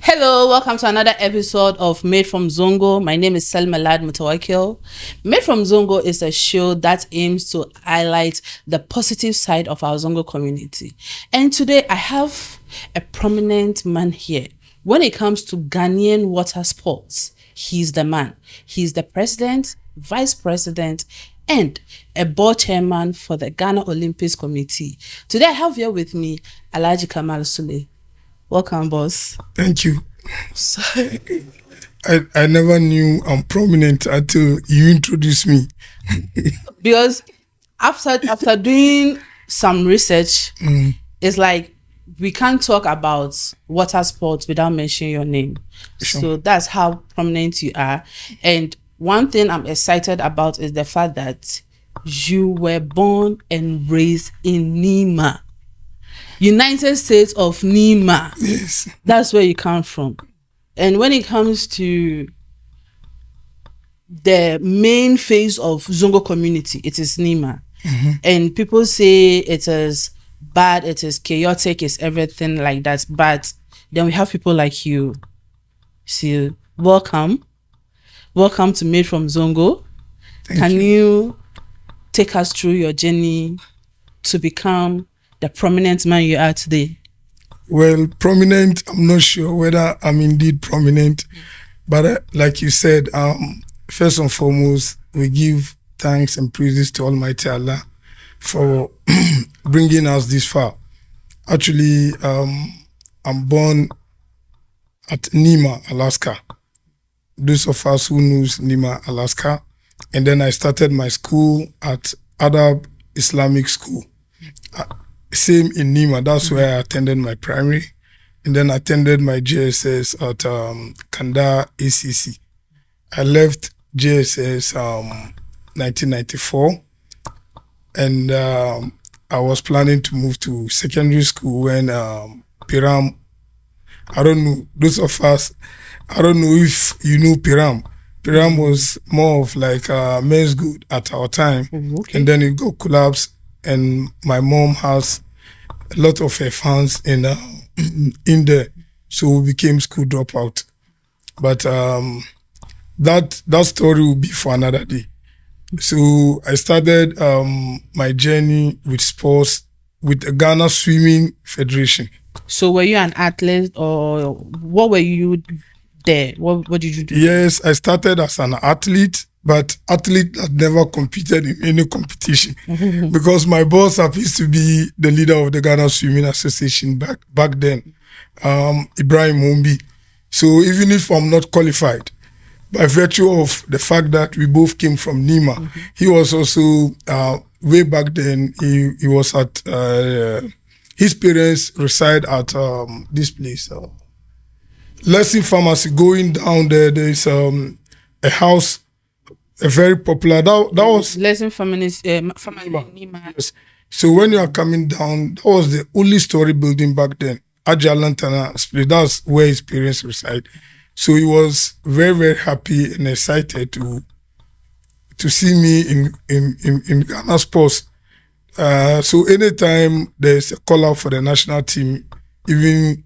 Hello, welcome to another episode of Made From Zongo. My name is Selma Lad Mutawakil. Made From Zongo is a show that aims to highlight the positive side of our Zongo community. And today I have a prominent man here. When it comes to Ghanaian water sports, he's the man. He's the president, vice president, and a board chairman for the Ghana Olympics Committee. Today I have here with me Alhaji Kamal Sulley. Welcome, boss. Thank you. I never knew I'm prominent until you introduced me. Because after doing some research, it's like we can't talk about water sports without mentioning your name. Sure. So that's how prominent you are. And one thing I'm excited about is the fact that you were born and raised in Nima. United States of Nima. Yes. That's where you come from. And when it comes to the main phase of Zongo community, it is Nima. Mm-hmm. And people say it is bad, it is chaotic, it's everything like that. But then we have people like you. So welcome. Welcome to Made From Zongo. Can you take us through your journey to become the prominent man you are today? Well, prominent, I'm not sure whether I'm indeed prominent, but like you said, first and foremost, we give thanks and praises to Almighty Allah for bringing us this far. Actually, I'm born at Nima, Alaska. Those of us who knows Nima, Alaska. And then I started my school at Adab Islamic School. Same in Nima, that's where I attended my primary. And then I attended my JSS at Kanda ACC. I left JSS 1994. And I was planning to move to secondary school when Piram, I don't know, those of us, I don't know if you know Piram. Piram was more of like men's good at our time. Okay. And then it got collapsed. And my mom has a lot of her fans in there, so we became school dropout. But that story will be for another day. So I started my journey with sports with the Ghana Swimming Federation. So were you an athlete, or what were you there? What did you do? Yes, I started as an athlete. But athlete that never competed in any competition because my boss happens to be the leader of the Ghana Swimming Association back then, Ibrahim Mombi. So even if I'm not qualified, by virtue of the fact that we both came from Nima, he was also, way back then, he was at, his parents reside at this place, Lesson Pharmacy. Going down there's a house, a very popular, that was Lesson family Nima. Yes. So when you are coming down, that was the only story building back then. Ajalantana split, that's where his parents reside. So he was very, very happy and excited to see me in Ghana sports. So anytime there's a call out for the national team, even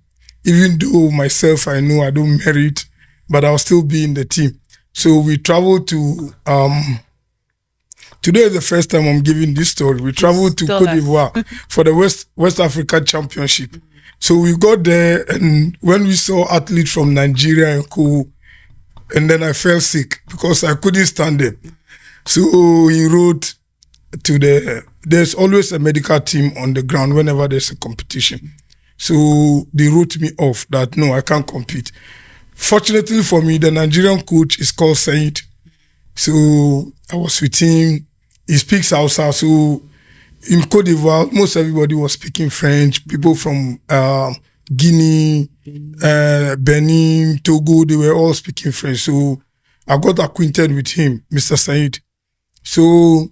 though myself I know I don't merit, but I'll still be in the team. So we traveled to, today is the first time I'm giving this story. We traveled to Cote d'Ivoire for the West Africa Championship. So we got there, and when we saw athletes from Nigeria and co, and then I fell sick because I couldn't stand them. So he wrote to there's always a medical team on the ground whenever there's a competition. So they wrote me off that no, I can't compete. Fortunately for me, the Nigerian coach is called Said. So I was with him. He speaks Hausa. So in Cote d'Ivoire, most everybody was speaking French. People from Guinea, Benin, Togo, they were all speaking French. So I got acquainted with him, Mr. Said. So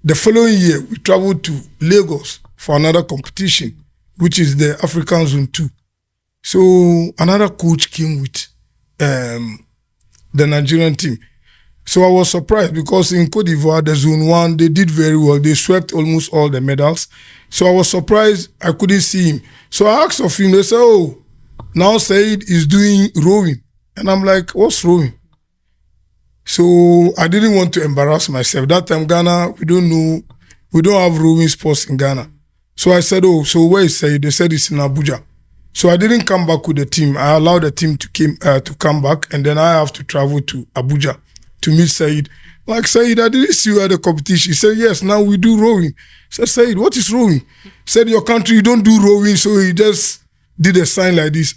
the following year, we traveled to Lagos for another competition, which is the African Zone 2. So another coach came with the Nigerian team. So I was surprised because in Cote d'Ivoire, the Zone 1, they did very well. They swept almost all the medals. So I was surprised I couldn't see him. So I asked of him, they said, oh, Now Said is doing rowing. And I'm like, what's rowing? So I didn't want to embarrass myself. That time Ghana, we don't have rowing sports in Ghana. So I said, oh, so where is Said? They said it's in Abuja. So I didn't come back with the team. I allowed the team to come back, and then I have to travel to Abuja to meet Said. Like, Said, I didn't see you at the competition. He said, yes, now we do rowing. I said, Said, what is rowing? He said, your country, you don't do rowing. So he just did a sign like this.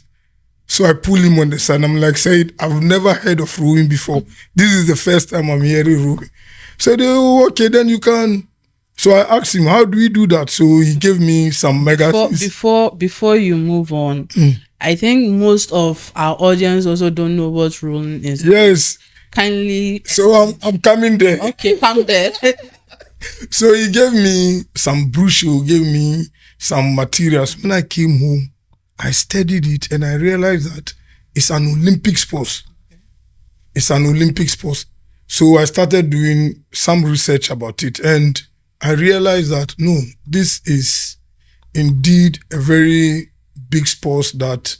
So I pull him on the side. I'm like, Said, I've never heard of rowing before. This is the first time I'm hearing rowing. Said, oh, okay, then you can. So I asked him, how do we do that? So he gave me some magazines. Before you move on, I think most of our audience also don't know what rowing is. Yes. Kindly. So I'm coming there. Okay, come there. So he gave me some brochure, gave me some materials. When I came home, I studied it and I realized that it's an Olympic sport. It's an Olympic sport. So I started doing some research about it, and I realized that no, this is indeed a very big sport that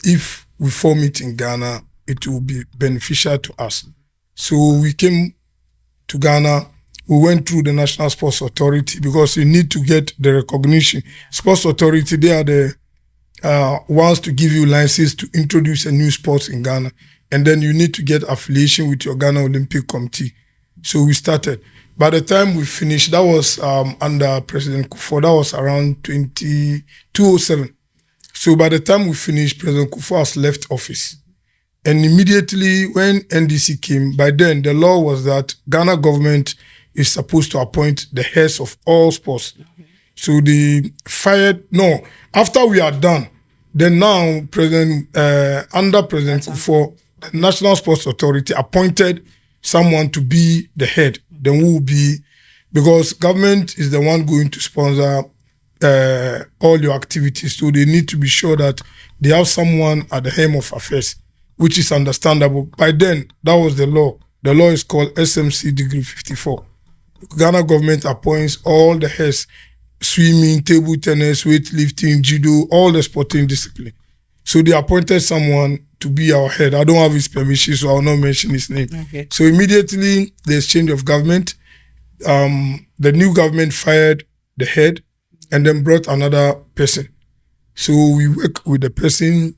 if we form it in Ghana, it will be beneficial to us. So we came to Ghana, we went through the National Sports Authority because you need to get the recognition. Sports Authority, they are the ones to give you license to introduce a new sport in Ghana. And then you need to get affiliation with your Ghana Olympic Committee. So we started. By the time we finished, that was under President Kufuor. That was around 2007. So by the time we finished, President Kufuor has left office. And immediately when NDC came, by then the law was that Ghana government is supposed to appoint the heads of all sports. So they fired, no, after we are done, then now under President Kufuor, the National Sports Authority appointed someone to be the head. Then who will be, because government is the one going to sponsor all your activities. So they need to be sure that they have someone at the helm of affairs, which is understandable. By then, that was the law. The law is called SMC Degree 54. Ghana government appoints all the heads, swimming, table tennis, weightlifting, judo, all the sporting discipline. So they appointed someone to be our head. I don't have his permission, so I will not mention his name. Okay. So immediately there's change of government. The new government fired the head and then brought another person. So we work with the person.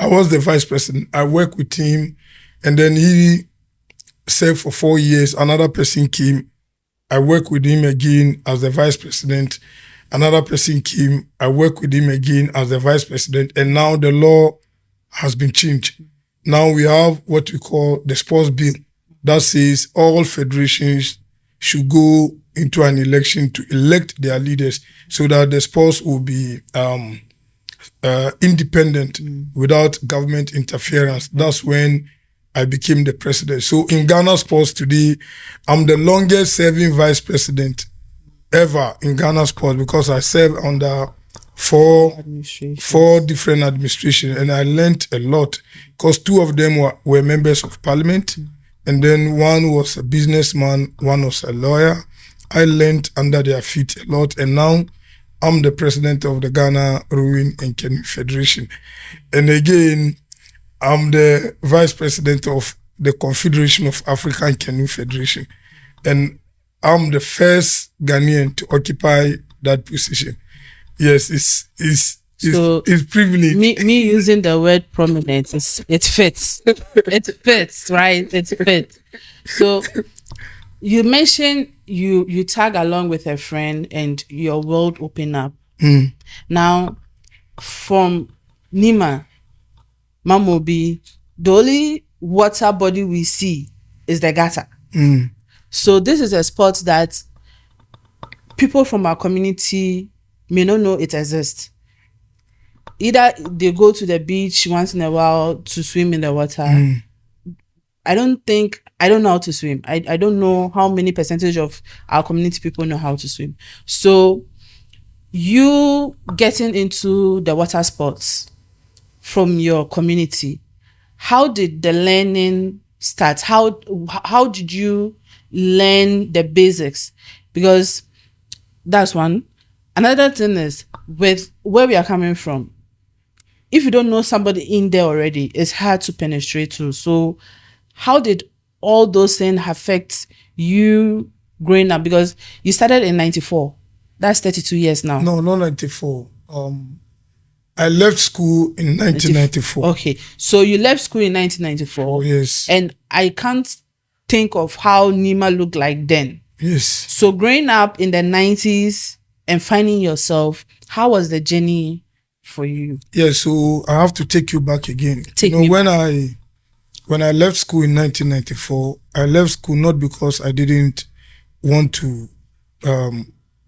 I was the vice president. I worked with him, and then he served for 4 years. Another person came. I worked with him again as the vice president. Another person came. I worked with him again as the vice president. And now the law has been changed. Now we have what we call the sports bill that says all federations should go into an election to elect their leaders so that the sports will be independent without government interference. That's when I became the president. So in Ghana sports today, I'm the longest serving vice president ever in Ghana sports because I served under four different administrations, and I learned a lot because 2 of them were members of parliament, and then one was a businessman, one was a lawyer. I learned under their feet a lot, and now I'm the president of the Ghana Rowing and Canoe Federation. And again, I'm the vice president of the Confederation of African Canoe Federation. And I'm the first Ghanaian to occupy that position. Yes, it's privilege. Me using the word prominent, it fits. It fits, right? It fits. So you mentioned you tag along with a friend and your world open up. Now, from Nima, Mamobi, the only water body we see is the gutter. So this is a sport that people from our community may not know it exists. Either they go to the beach once in a while to swim in the water. I don't know how to swim. I don't know how many percentage of our community people know how to swim. So you getting into the water sports from your community, how did the learning start? How did you learn the basics? Because that's one. Another thing is, with where we are coming from, if you don't know somebody in there already, it's hard to penetrate to. So how did all those things affect you growing up? Because you started in 94. That's 32 years now. No, not 94. I left school in 1994. Okay. So you left school in 1994. Oh, yes. And I can't think of how Nima looked like then. Yes. So growing up in the 90s and finding yourself, how was the journey for you? Yeah, so I have to take you back again. Take me when I left school in 1994, I left school not because I didn't want to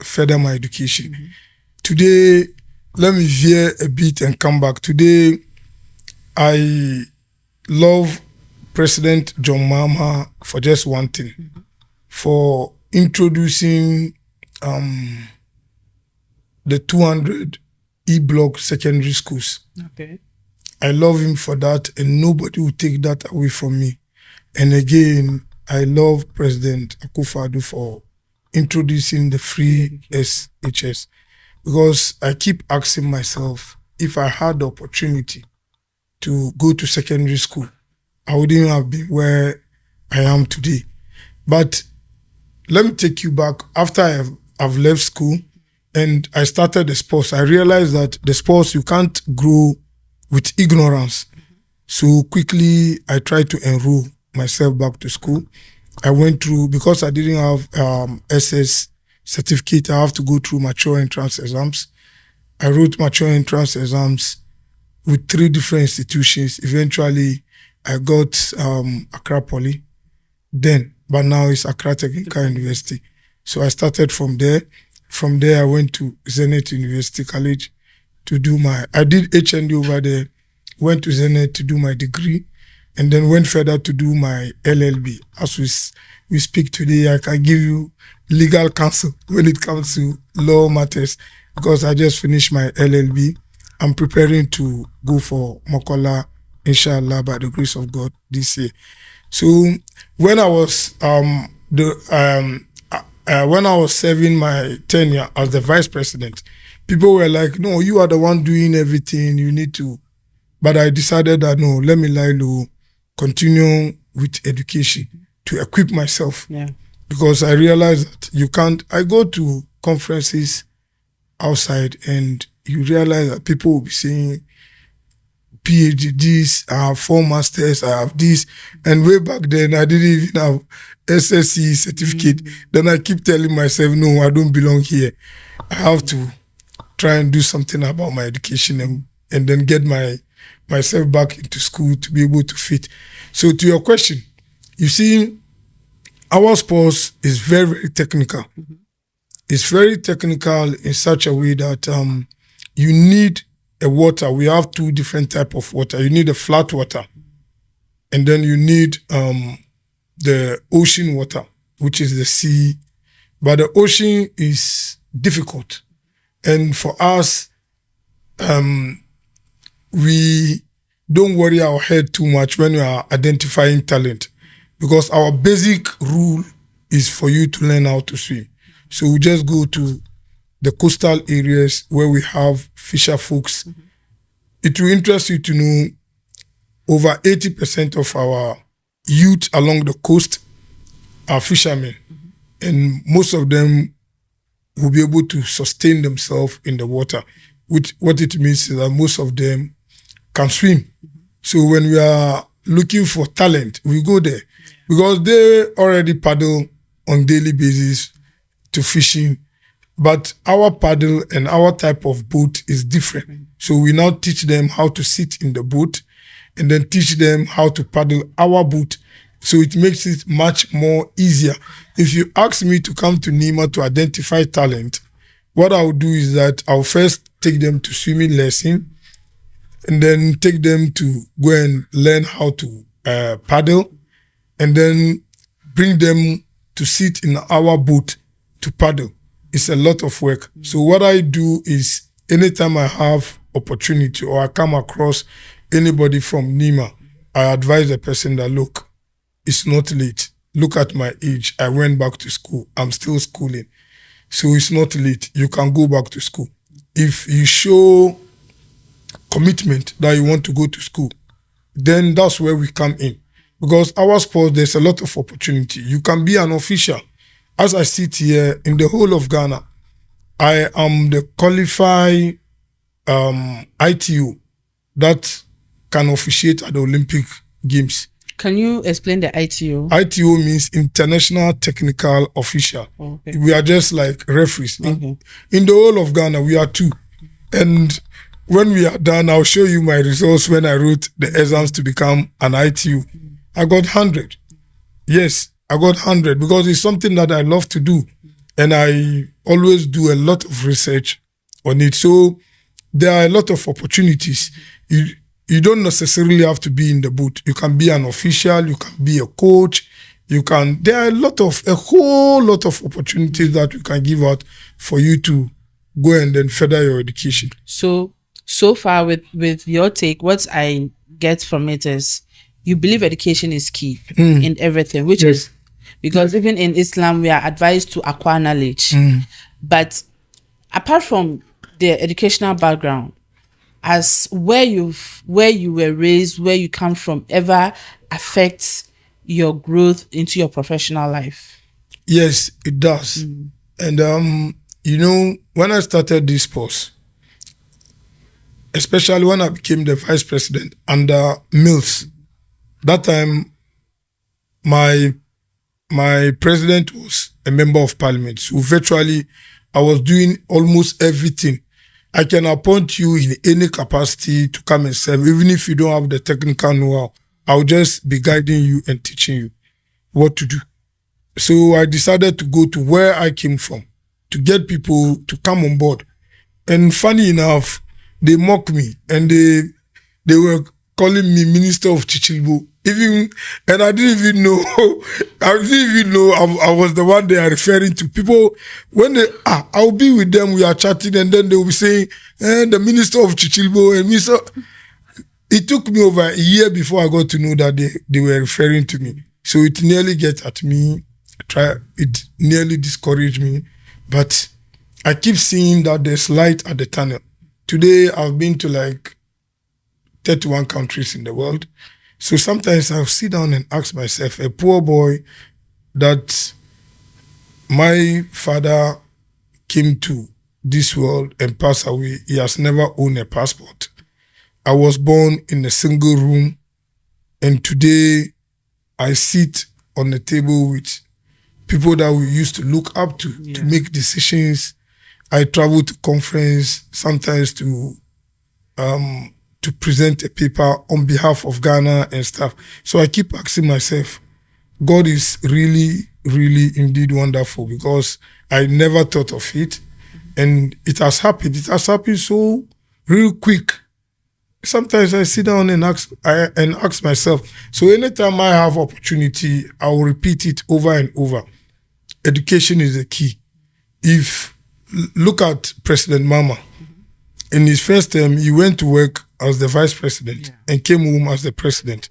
further my education. Mm-hmm. Today, let me veer a bit and come back. Today, I love President John Mahama for just one thing, mm-hmm. for introducing the 200 E-block secondary schools. Okay. I love him for that, and nobody will take that away from me. And again, I love President Akufo-Addo for introducing the free SHS, because I keep asking myself, if I had the opportunity to go to secondary school, I wouldn't have been where I am today. But let me take you back. After I've left school and I started the sports, I realized that the sports, you can't grow with ignorance. So quickly, I tried to enroll myself back to school. I went through, because I didn't have SS certificate, I have to go through mature entrance exams. I wrote mature entrance exams with 3 different institutions. Eventually, I got Accra Poly then, but now it's Accra Technical University. So I started from there. From there, I went to Zenith University College to do I did HND over there, went to Zenith to do my degree, and then went further to do my LLB. As we speak today, I can give you legal counsel when it comes to law matters, because I just finished my LLB. I'm preparing to go for Mokola, inshallah, by the grace of God this year. So when I was when I was serving my tenure as the vice president, people were like, no, you are the one doing everything, you need to. But I decided that no, let me lie low, continue with education to equip myself. Yeah. Because I realized that you can't, I go to conferences outside and you realize that people will be saying, PhDs, I have 4 masters, I have this. And way back then, I didn't even have SSC certificate. Mm-hmm. Then I keep telling myself, no, I don't belong here. I have to try and do something about my education and then get myself back into school to be able to fit. So to your question, you see, our sports is very, very technical. Mm-hmm. It's very technical in such a way that you need a water. We have 2 different types of water. You need a flat water, and then you need the ocean water, which is the sea. But the ocean is difficult. And for us, we don't worry our head too much when we are identifying talent, because our basic rule is for you to learn how to swim. So we just go to the coastal areas where we have fisher folks. Mm-hmm. It will interest you to know over 80% of our youth along the coast are fishermen. Mm-hmm. And most of them will be able to sustain themselves in the water. Which what it means is that most of them can swim. Mm-hmm. So when we are looking for talent, we go there. Yeah. Because they already paddle on daily basis to fishing. But our paddle and our type of boat is different. Mm-hmm. So we now teach them how to sit in the boat and then teach them how to paddle our boat. So it makes it much more easier. If you ask me to come to Nima to identify talent, what I will do is that I'll first take them to swimming lesson and then take them to go and learn how to paddle and then bring them to sit in our boat to paddle. It's a lot of work. Mm-hmm. So what I do is anytime I have opportunity or I come across anybody from Nima, I advise the person that, look, it's not late. Look at my age. I went back to school. I'm still schooling. So it's not late. You can go back to school. If you show commitment that you want to go to school, then that's where we come in. Because our sport, there's a lot of opportunity. You can be an official. As I sit here in the whole of Ghana, I am the qualified ITO that can officiate at the Olympic Games. Can you explain the ITO? ITO means International Technical Official. Okay. We are just like referees. Okay. In the whole of Ghana, we are 2. And when we are done, I'll show you my results when I wrote the exams to become an ITO. I got 100. Yes, I got 100 because it's something that I love to do. And I always do a lot of research on it. So there are a lot of opportunities. You don't necessarily have to be in the booth. You can be an official, you can be a coach, there are a whole lot of opportunities that we can give out for you to go and then further your education. So far with your take, what I get from it is you believe education is key in everything, which is because even in Islam, we are advised to acquire knowledge. But apart from the educational background, as where you were raised, where you come from, ever affects your growth into your professional life? Yes, it does. And when I started this post, especially when I became the vice president under Mills, that time my president was a member of parliament. So virtually I was doing almost everything. I can appoint you in any capacity to come and serve, even if you don't have the technical know-how. I'll just be guiding you and teaching you what to do. So I decided to go to where I came from to get people to come on board. And funny enough, they mocked me and they were calling me Minister of Chichilbo. And I didn't even know, I was the one they are referring to. People, when I'll be with them, we are chatting, and then they will be saying, the Minister of Chichilbo, and Minister. It took me over a year before I got to know that they were referring to me. So it nearly get at me, it nearly discouraged me. But I keep seeing that there's light at the tunnel. Today, I've been to like 31 countries in the world. So sometimes I'll sit down and ask myself, a poor boy that my father came to this world and passed away, he has never owned a passport. I was born in a single room, and today I sit on the table with people that we used to look up to make decisions. I travel to conference, sometimes to present a paper on behalf of Ghana and stuff. So I keep asking myself, God is really, really indeed wonderful, because I never thought of it. And it has happened. It has happened so real quick. Sometimes I sit down and ask myself. So anytime I have opportunity, I will repeat it over and over. Education is the key. Look at President Mama. In his first term, he went to work as the vice president and came home as the president.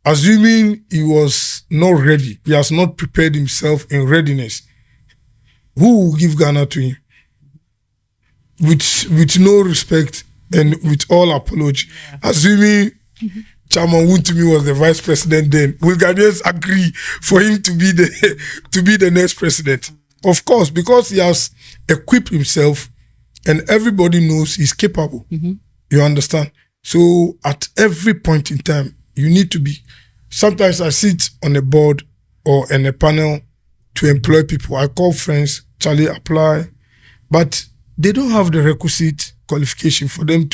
Assuming he was not ready, he has not prepared himself in readiness, who will give Ghana to him? With no respect and with all apology. Assuming Chairman Wontumi was the vice president then, will Ghanaians agree for him to be the next president? Of course, because he has equipped himself and everybody knows he's capable. You understand? So at every point in time, you need to be. Sometimes I sit on a board or in a panel to employ people. I call friends, Charlie, apply. But they don't have the requisite qualification for them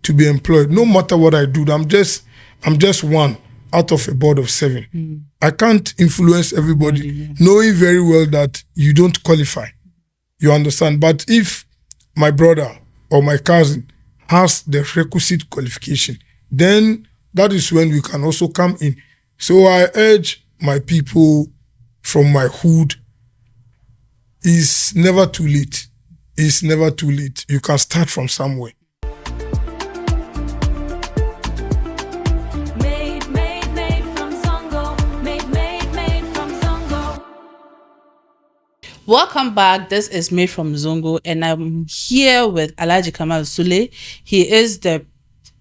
to be employed. No matter what I do, I'm just one out of a board of 7. I can't influence everybody, knowing very well that you don't qualify. You understand? But if my brother or my cousin has the requisite qualification, then that is when we can also come in. So I urge my people from my hood, it's never too late. It's never too late. You can start from somewhere. Made from Zongo. Made from Zongo. Welcome back. This is Made from Zongo, and I'm here with Alhaji Kamal Sulley. He is the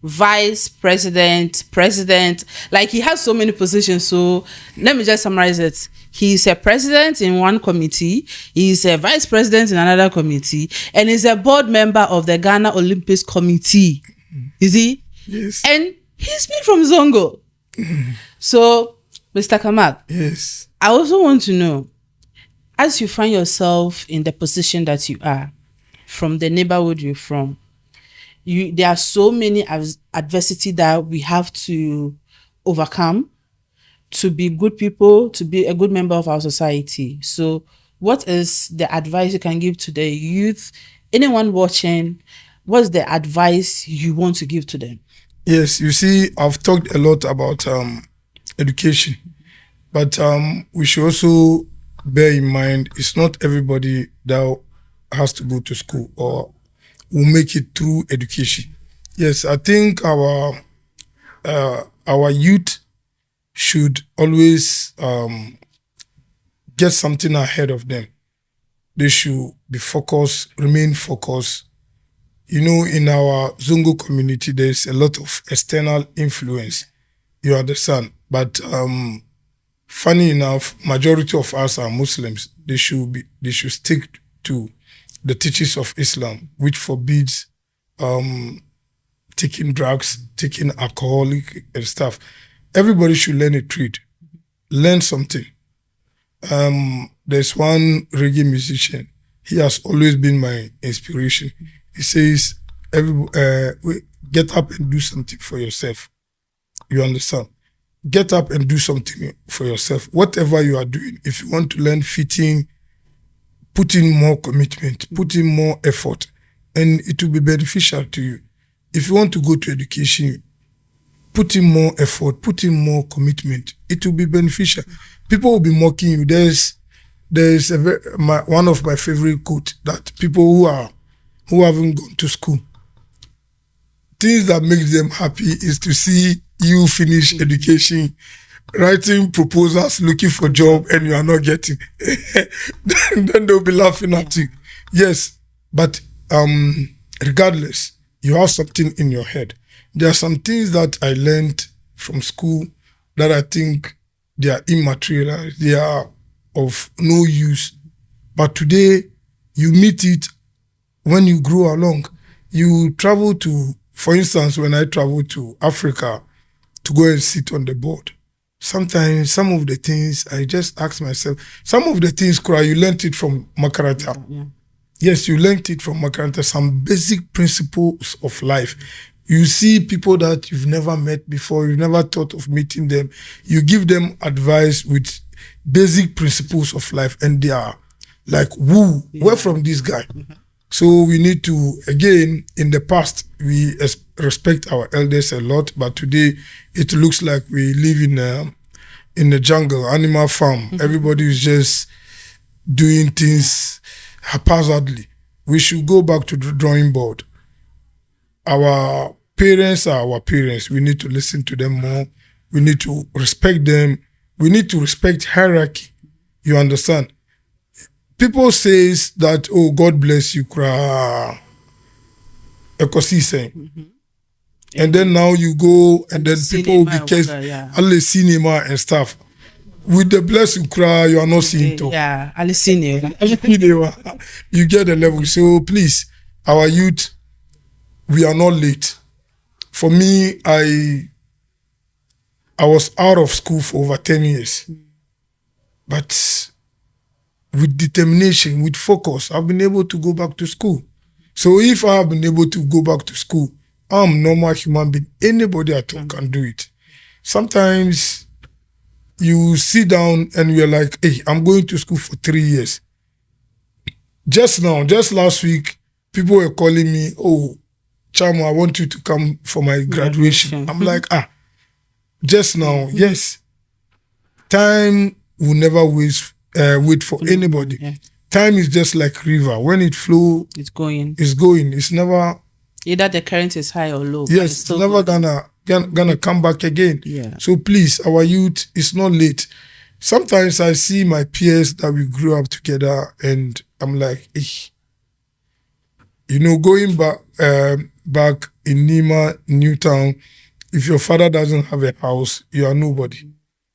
vice president, president. Like, he has so many positions. So let me just summarize it. He's a president in one committee, he's a vice president in another committee, and he's a board member of the Ghana Olympics Committee. Is he? Yes. And he's been from Zongo. So, Mr. Kamal, Yes. I also want to know, as you find yourself in the position that you are, from the neighborhood you're from, there are so many adversity that we have to overcome to be good people, to be a good member of our society. So what is the advice you can give to the youth, anyone watching? What's the advice you want to give to them? Yes, you see, I've talked a lot about education, but we should also bear in mind it's not everybody that has to go to school or will make it through education. Yes, I think our youth should always get something ahead of them. They should be focused, remain focused. You know, in our Zongo community, there's a lot of external influence. You understand? But funny enough, majority of us are Muslims. They should stick to the teachings of Islam, which forbids taking drugs, taking alcoholic and stuff. Everybody should learn a trade, learn something. There's one reggae musician. He has always been my inspiration. He says, get up and do something for yourself. You understand? Get up and do something for yourself. Whatever you are doing, if you want to learn fitting, put in more commitment, put in more effort, and it will be beneficial to you. If you want to go to education, put in more effort, put in more commitment. It will be beneficial. People will be mocking you. There's one of my favorite quotes that people who haven't gone to school, things that make them happy is to see you finish education, writing proposals, looking for job, and you are not getting. then they'll be laughing at you. Yes, but regardless, you have something in your head. There are some things that I learned from school that I think they are immaterial, they are of no use. But today, you meet it when you grow along. You travel to, for instance, when I travel to Africa to go and sit on the board, sometimes some of the things I just ask myself, some of the things, you learned it from Makaranta. Yeah. Yes, you learned it from Makaranta, some basic principles of life. You see people that you've never met before, you've never thought of meeting them. You give them advice with basic principles of life, and they are like, woo, where from this guy? So we need to, again, in the past, we respect our elders a lot, but today it looks like we live in the jungle, animal farm. Everybody is just doing things haphazardly. We should go back to the drawing board. Our parents are our parents. We need to listen to them more. We need to respect them. We need to respect hierarchy. You understand? People says that, oh, God bless you, and then now you go and then people will be Nima and stuff. With the blessing you are not seeing to. Yeah, Alicine. You get the level. So please, our youth, we are not late. For me, I was out of school for over 10 years. But with determination, with focus, I've been able to go back to school. So if I have been able to go back to school, I'm a normal human being. Anybody at all can do it. Sometimes you sit down and you're like, hey, I'm going to school for 3 years. Just last week, people were calling me, oh, Chamo, I want you to come for my graduation. I'm like, just now, yes. Time will never wait for anybody. Yeah. Time is just like river. When it flows, it's going. It's never... Either the current is high or low. Yes, it's never gonna come back again. Yeah. So please, our youth, it's not late. Sometimes I see my peers that we grew up together and I'm like, you know, going back, back in Nima, Newtown, if your father doesn't have a house, you are nobody.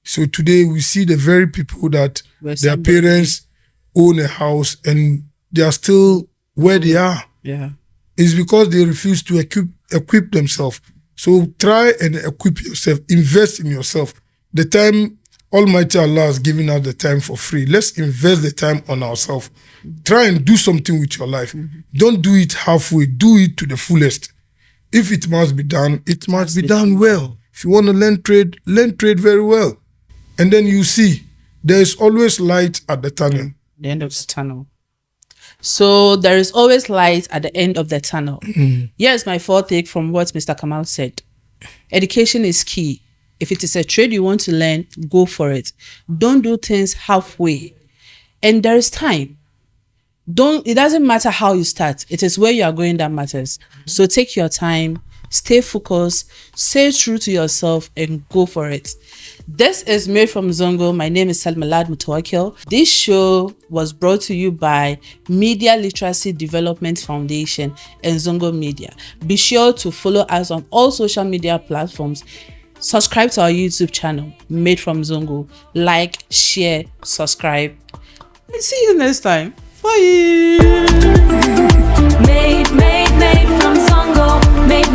So today we see the very people that their parents own a house and they are still where they are. Yeah. It's because they refuse to equip themselves. So try and equip yourself, invest in yourself. The time Almighty Allah has given us the time for free. Let's invest the time on ourselves. Try and do something with your life. Don't do it halfway. Do it to the fullest. If it must be done, it must be done well. If you want to learn trade very well. And then you see, there is always light at the tunnel. The end of the tunnel. So there is always light at the end of the tunnel. Here's my fourth take from what Mr. Kamal said. Education is key. If it is a trade you want to learn, go for it. Don't do things halfway. And there is time. It doesn't matter how you start. It is where you are going that matters. So take your time, stay focused, stay true to yourself, and go for it. This is Made From Zongo. My name is Salmalad Mutawakil. This show was brought to you by Media Literacy Development Foundation and Zongo Media. Be sure to follow us on all social media platforms. Subscribe to our YouTube channel, Made From Zongo. Like, share, subscribe. And see you next time. Bye. Made from Zongo. Made